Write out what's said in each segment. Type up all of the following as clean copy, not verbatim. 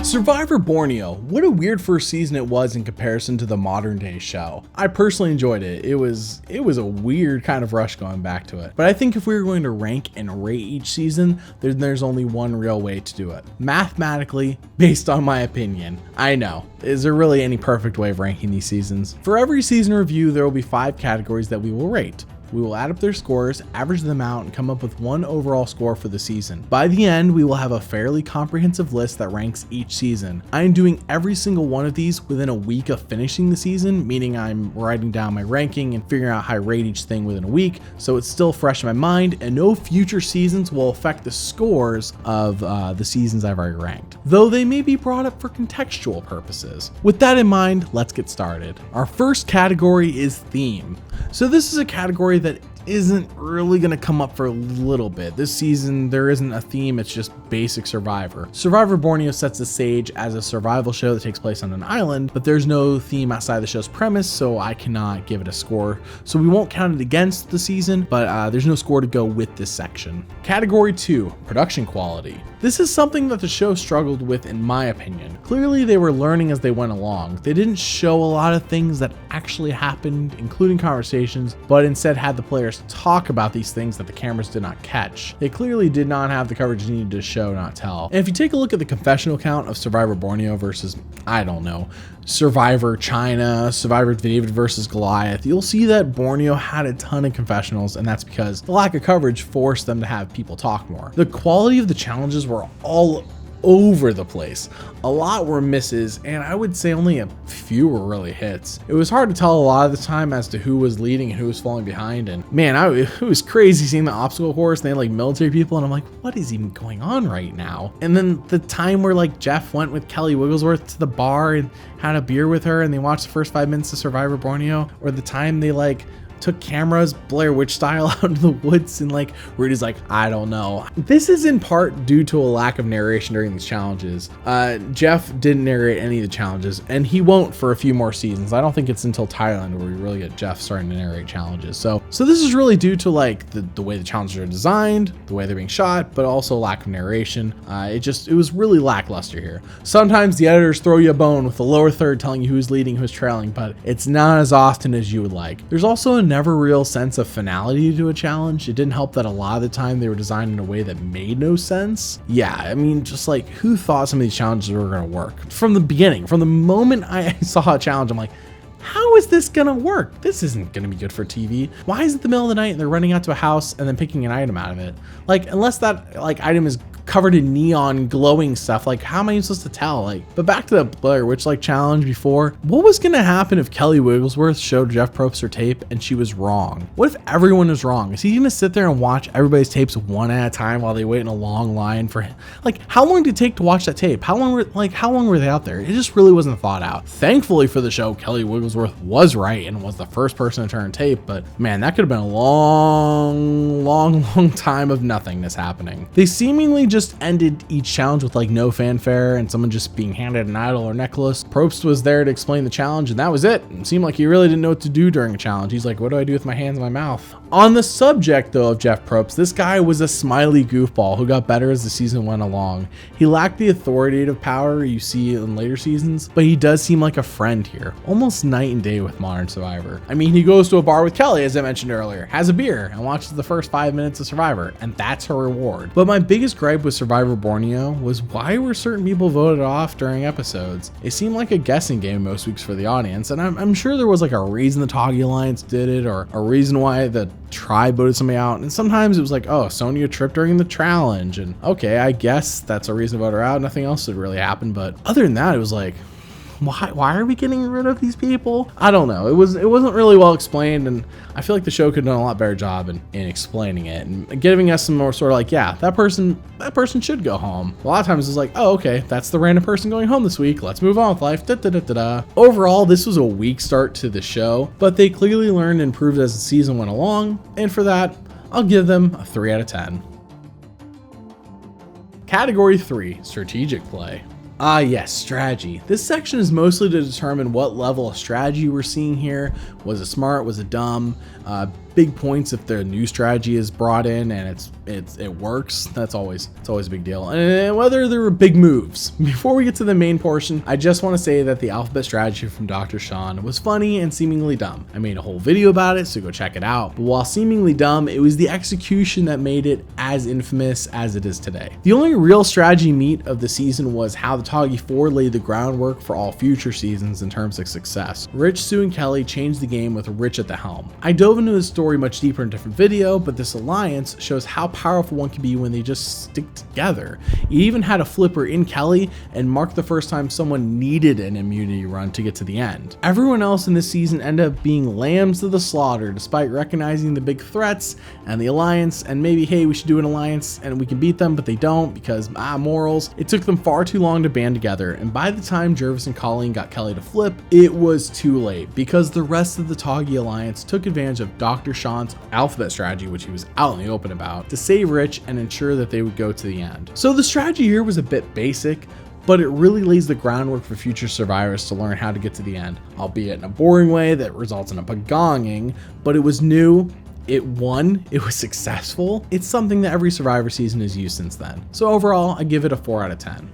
Survivor Borneo, what a weird first season it was in comparison to the modern day show. I personally enjoyed it. It was a weird kind of rush going back to it. But I think if we were going to rank and rate each season, then there's only one real way to do it. Mathematically, based on my opinion. I know. Is there really any perfect way of ranking these seasons? For every season review, there will be 5 categories that we will rate. We will add up their scores, average them out, and come up with one overall score for the season. By the end, we will have a fairly comprehensive list that ranks each season. I am doing every single one of these within a week of finishing the season, meaning I'm writing down my ranking and figuring out how I rate each thing within a week, so it's still fresh in my mind, and no future seasons will affect the scores of the seasons I've already ranked, though they may be brought up for contextual purposes. With that in mind, let's get started. Our first category is theme. So this is a category that isn't really going to come up for a little bit. This season, there isn't a theme, it's just basic Survivor. Survivor Borneo sets the stage as a survival show that takes place on an island, but there's no theme outside the show's premise, so I cannot give it a score. So we won't count it against the season, but there's no score to go with this section. Category 2, production quality. This is something that the show struggled with in my opinion. Clearly they were learning as they went along. They didn't show a lot of things that actually happened, including conversations, but instead had the players talk about these things that the cameras did not catch. They clearly did not have the coverage needed to show, not tell. And if you take a look at the confessional count of Survivor Borneo versus, I don't know, Survivor China, Survivor David versus Goliath, you'll see that Borneo had a ton of confessionals, and that's because the lack of coverage forced them to have people talk more. The quality of the challenges were all over the place. A lot were misses, and I would say only a few were really hits. It was hard to tell a lot of the time as to who was leading and who was falling behind, and man, it was crazy seeing the obstacle course, and they had like military people, and I'm like, what is even going on right now? And then the time where like Jeff went with Kelly Wigglesworth to the bar and had a beer with her, and they watched the first 5 minutes of Survivor Borneo, or the time they like took cameras Blair Witch style out into the woods, and like Rudy's like, I don't know. This is in part due to a lack of narration during these challenges. Jeff didn't narrate any of the challenges, and he won't for a few more seasons. I don't think it's until Thailand where we really get Jeff starting to narrate challenges. So this is really due to like the way the challenges are designed, the way they're being shot, but also lack of narration. It was really lackluster here. Sometimes the editors throw you a bone with the lower third telling you who's leading, who's trailing, but it's not as often as you would like. There's also a never real sense of finality to a challenge. It didn't help that a lot of the time they were designed in a way that made no sense. Yeah, I mean, just like, who thought some of these challenges were going to work? From the beginning, from the moment I saw a challenge, I'm like, how is this gonna work? This isn't gonna be good for TV. Why is it the middle of the night and they're running out to a house and then picking an item out of it? Like, unless that like item is covered in neon glowing stuff, like how am I supposed to tell? Like, but back to the Blair Witch like challenge before, what was gonna happen if Kelly Wigglesworth showed Jeff Probst her tape and she was wrong? What if everyone was wrong? Is he gonna sit there and watch everybody's tapes one at a time while they wait in a long line for him? Like, how long did it take to watch that tape? How long were they out there? It just really wasn't thought out. Thankfully for the show, Kelly Wigglesworth was right and was the first person to turn tape, but man, that could have been a long time of nothingness happening. They seemingly just ended each challenge with like no fanfare and someone just being handed an idol or necklace. Probst was there to explain the challenge, and that was it. It seemed like he really didn't know what to do during a challenge. He's like, what do I do with my hands and my mouth? On the subject though of Jeff Probst, this guy was a smiley goofball who got better as the season went along. He lacked the authoritative power you see in later seasons, but he does seem like a friend here, almost night and day with modern Survivor. I mean, he goes to a bar with Kelly, as I mentioned earlier, has a beer, and watches the first 5 minutes of Survivor, and that's her reward. But my biggest gripe with Survivor Borneo was why were certain people voted off during episodes? It seemed like a guessing game most weeks for the audience, and I'm sure there was like a reason the Toggy Alliance did it, or a reason why the tribe voted somebody out, and sometimes it was like, oh, Sonya tripped during the challenge, and okay, I guess that's a reason to vote her out. Nothing else would really happen, but other than that, it was like, why are we getting rid of these people? I don't know. It wasn't really well explained, and I feel like the show could have done a lot better job in explaining it and giving us some more sort of like, yeah, that person should go home. A lot of times it's like, oh, okay, that's the random person going home this week. Let's move on with life. Overall, this was a weak start to the show, but they clearly learned and improved as the season went along, and for that, I'll give them a 3 out of 10. Category 3, strategic play. Yes, strategy. This section is mostly to determine what level of strategy we're seeing here. Was it smart? Was it dumb? big points if the new strategy is brought in and it works. It's always a big deal. And whether there were big moves. Before we get to the main portion, I just want to say that the alphabet strategy from Dr. Sean was funny and seemingly dumb. I made a whole video about it, so go check it out. But while seemingly dumb, it was the execution that made it as infamous as it is today. The only real strategy meat of the season was how the Toggy 4 laid the groundwork for all future seasons in terms of success. Rich, Sue, and Kelly changed the game with Rich at the helm. I dove into his story much deeper in a different video, but this alliance shows how powerful one can be when they just stick together. It even had a flipper in Kelly and marked the first time someone needed an immunity run to get to the end. Everyone else in this season ended up being lambs to the slaughter despite recognizing the big threats and the alliance, and maybe, hey, we should do an alliance and we can beat them, but they don't because morals. It took them far too long to band together, and by the time Jervis and Colleen got Kelly to flip, it was too late because the rest of the Toggy alliance took advantage of Dr. Sean's alphabet strategy, which he was out in the open about, to save Rich and ensure that they would go to the end. So the strategy here was a bit basic, but it really lays the groundwork for future survivors to learn how to get to the end, albeit in a boring way that results in a pagonging, but it was new. It won, it was successful. It's something that every Survivor season has used since then. So overall, I give it a 4 out of 10.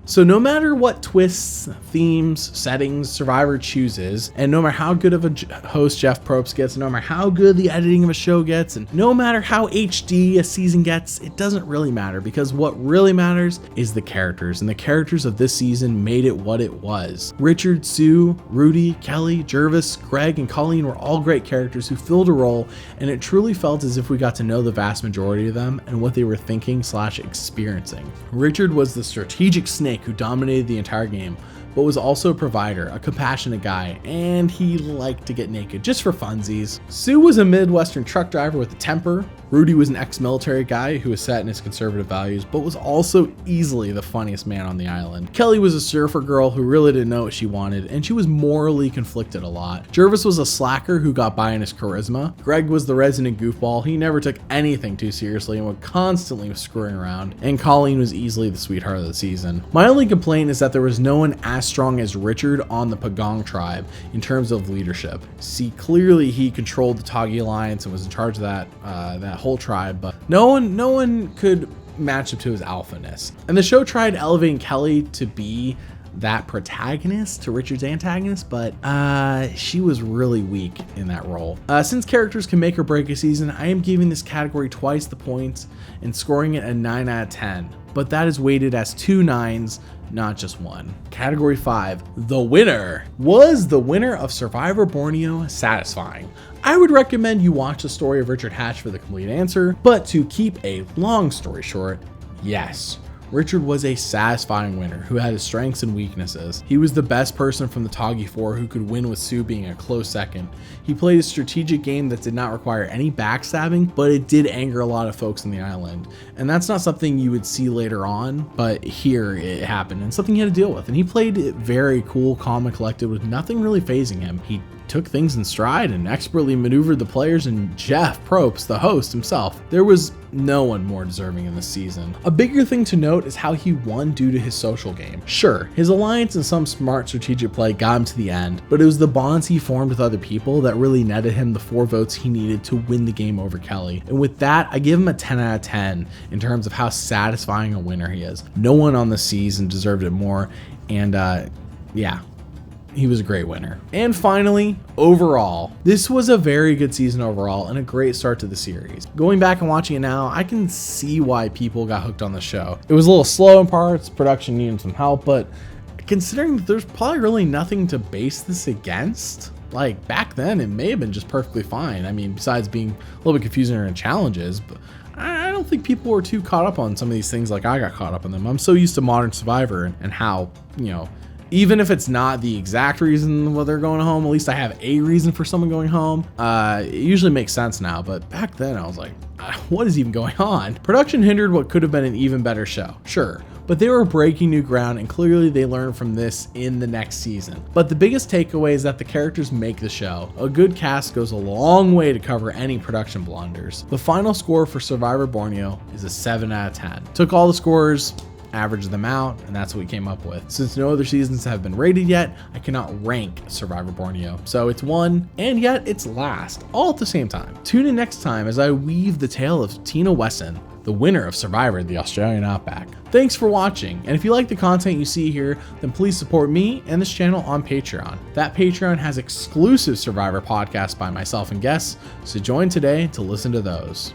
So no matter what twists, themes, settings Survivor chooses, and no matter how good of a host Jeff Probst gets, no matter how good the editing of a show gets, and no matter how HD a season gets, it doesn't really matter, because what really matters is the characters, and the characters of this season made it what it was. Richard, Sue, Rudy, Kelly, Jervis, Greg, and Colleen were all great characters who filled a role, and it truly felt as if we got to know the vast majority of them and what they were thinking / experiencing. Richard was the strategic snake who dominated the entire game, but was also a provider, a compassionate guy, and he liked to get naked just for funsies. Sue was a Midwestern truck driver with a temper. Rudy was an ex-military guy who was set in his conservative values, but was also easily the funniest man on the island. Kelly was a surfer girl who really didn't know what she wanted, and she was morally conflicted a lot. Jervis was a slacker who got by in his charisma. Greg was the resident goofball. He never took anything too seriously and would constantly screwing around. And Colleen was easily the sweetheart of the season. My only complaint is that there was no one as strong as Richard on the Pagong tribe in terms of leadership. See, clearly he controlled the Toggy Alliance and was in charge of that whole tribe, but no one could match up to his alphaness. And the show tried elevating Kelly to be that protagonist to Richard's antagonist, but she was really weak in that role. Since characters can make or break a season, I am giving this category twice the points and scoring it a 9 out of 10, but that is weighted as 2 9s, not just 1. Category 5, the winner. Was the winner of Survivor Borneo satisfying? I would recommend you watch the story of Richard Hatch for the complete answer, but to keep a long story short, yes. Richard was a satisfying winner who had his strengths and weaknesses. He was the best person from the Toggy 4 who could win with Sue being a close second. He played a strategic game that did not require any backstabbing, but it did anger a lot of folks on the island. And that's not something you would see later on, but here it happened and something he had to deal with. And he played it very cool, calm, and collected with nothing really fazing him. He took things in stride and expertly maneuvered the players, and Jeff Probst, the host himself. There was no one more deserving in this season. A bigger thing to note is how he won due to his social game. Sure, his alliance and some smart strategic play got him to the end, but it was the bonds he formed with other people that really netted him the 4 votes he needed to win the game over Kelly. And with that, I give him a 10 out of 10 in terms of how satisfying a winner he is. No one on the season deserved it more, and yeah. He was a great winner. And finally, overall, this was a very good season overall and a great start to the series. Going back and watching it now, I can see why people got hooked on the show. It was a little slow in parts, production needed some help, but considering that there's probably really nothing to base this against, like back then it may have been just perfectly fine. I mean, besides being a little bit confusing and challenges, but I don't think people were too caught up on some of these things like I got caught up on them. I'm so used to Modern Survivor and how, you know, even if it's not the exact reason why they're going home, at least I have a reason for someone going home. It usually makes sense now, but back then I was like, what is even going on? Production hindered what could have been an even better show, sure, but they were breaking new ground and clearly they learned from this in the next season. But the biggest takeaway is that the characters make the show. A good cast goes a long way to cover any production blunders. The final score for Survivor Borneo is a 7 out of 10. Took all the scores averaged them out, and that's what we came up with. Since no other seasons have been rated yet, I cannot rank Survivor Borneo. So it's 1, and yet it's last, all at the same time. Tune in next time as I weave the tale of Tina Wesson, the winner of Survivor the Australian Outback. Thanks for watching, and if you like the content you see here, then please support me and this channel on Patreon. That Patreon has exclusive Survivor podcasts by myself and guests, so join today to listen to those.